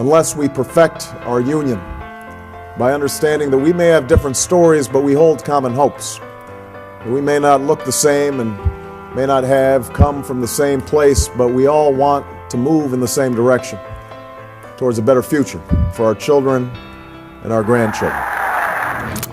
unless we perfect our union by understanding that we may have different stories, but we hold common hopes. We may not look the same and may not have come from the same place, but we all want to move in the same direction towards a better future for our children and our grandchildren.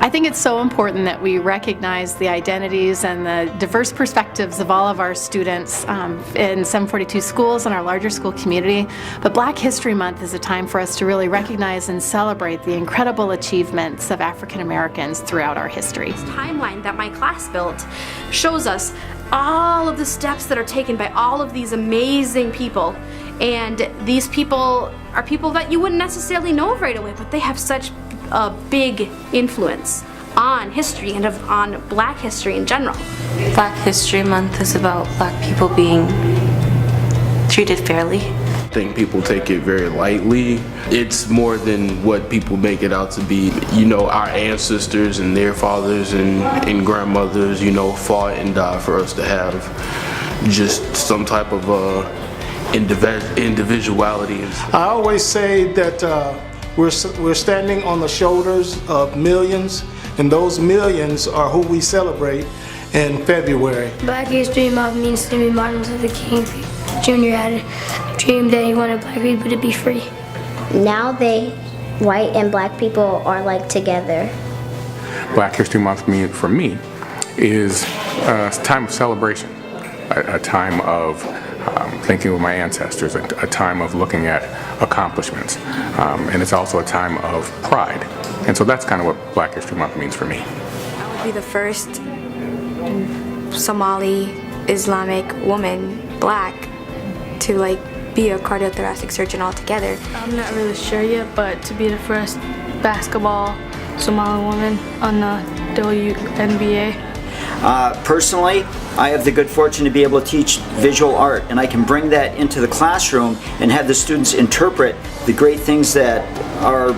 I think it's so important that we recognize the identities and the diverse perspectives of all of our students in 742 schools and our larger school community. But Black History Month is a time for us to really recognize and celebrate the incredible achievements of African Americans throughout our history. This timeline that my class built shows us all of the steps that are taken by all of these amazing people. And these people are people that you wouldn't necessarily know right away, but they have such a big influence on history and on Black history in general. Black History Month is about Black people being treated fairly. I think people take it very lightly. It's more than what people make it out to be. You know, our ancestors and their fathers and grandmothers, you know, fought and died for us to have just some type of individuality. I always say that we're standing on the shoulders of millions, and those millions are who we celebrate in February. Black History Month means to me Martin Luther King Jr. had a dream that he wanted Black people to be free. Now white and Black people are like together. Black History Month for me is a time of celebration, a time of thinking of my ancestors, a time of looking at accomplishments, and it's also a time of pride. And so that's kind of what Black History Month means for me. I would be the first Somali Islamic woman, Black, to be a cardiothoracic surgeon altogether. I'm not really sure yet, but to be the first basketball Somali woman on the WNBA. Personally, I have the good fortune to be able to teach visual art, and I can bring that into the classroom and have the students interpret the great things that our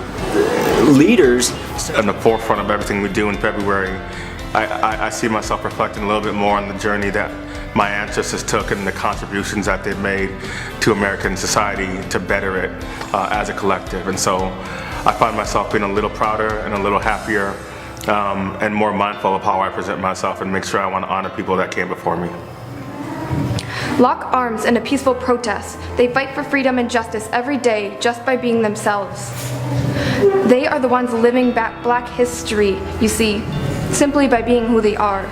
leaders. On the forefront of everything we do in February, I see myself reflecting a little bit more on the journey that my ancestors took and the contributions that they've made to American society to better it as a collective. And so I find myself being a little prouder and a little happier and more mindful of how I present myself and make sure I want to honor people that came before me. Lock arms in a peaceful protest. They fight for freedom and justice every day just by being themselves. They are the ones living back Black history, you see, simply by being who they are.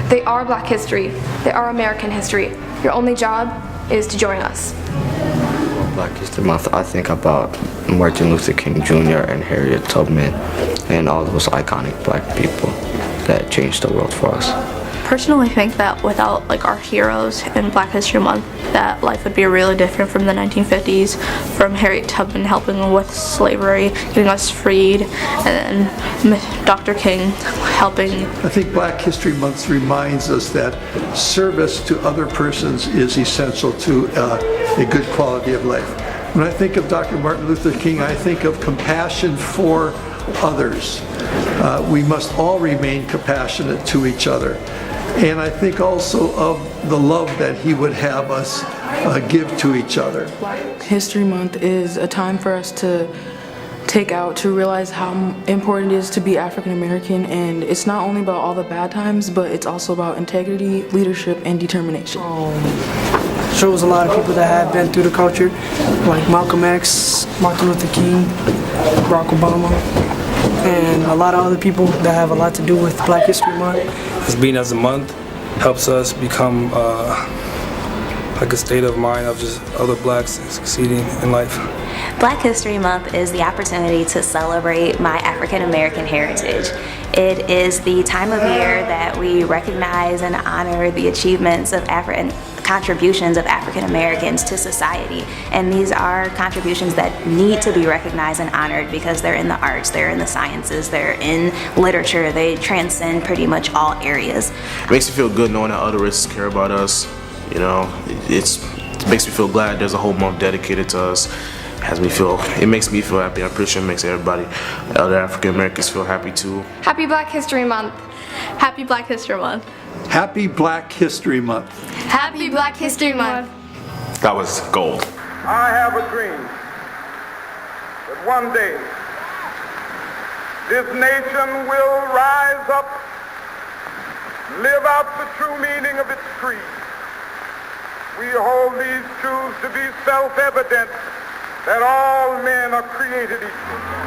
They are Black history. They are American history. Your only job is to join us. Black History Month, I think about Martin Luther King Jr. and Harriet Tubman and all those iconic Black people that changed the world for us. Personally, I think that without our heroes in Black History Month, that life would be really different from the 1950s, from Harriet Tubman helping with slavery, getting us freed, and then Dr. King helping. I think Black History Month reminds us that service to other persons is essential to a good quality of life. When I think of Dr. Martin Luther King, I think of compassion for others. We must all remain compassionate to each other. And I think also of the love that he would have us give to each other. History Month is a time for us to take out to realize how important it is to be African American, and it's not only about all the bad times, but it's also about integrity, leadership, and determination. Shows a lot of people that have been through the culture, like Malcolm X, Martin Luther King, Barack Obama, and a lot of other people that have a lot to do with Black History Month. This being as a month helps us become a state of mind of just other Blacks succeeding in life. Black History Month is the opportunity to celebrate my African American heritage. It is the time of year that we recognize and honor the achievements of contributions of African Americans to society. And these are contributions that need to be recognized and honored because they're in the arts, they're in the sciences, they're in literature, they transcend pretty much all areas. It makes me feel good knowing that other races care about us. You know, it makes me feel glad there's a whole month dedicated to us. It makes me feel happy. I'm pretty sure it makes everybody, other African Americans, feel happy too. Happy Black History Month. Happy Black History Month. Happy Black History Month. Happy Black History Month. That was gold. I have a dream that one day this nation will rise up, live out the true meaning of its creed. We hold these truths to be self-evident, that all men are created equal.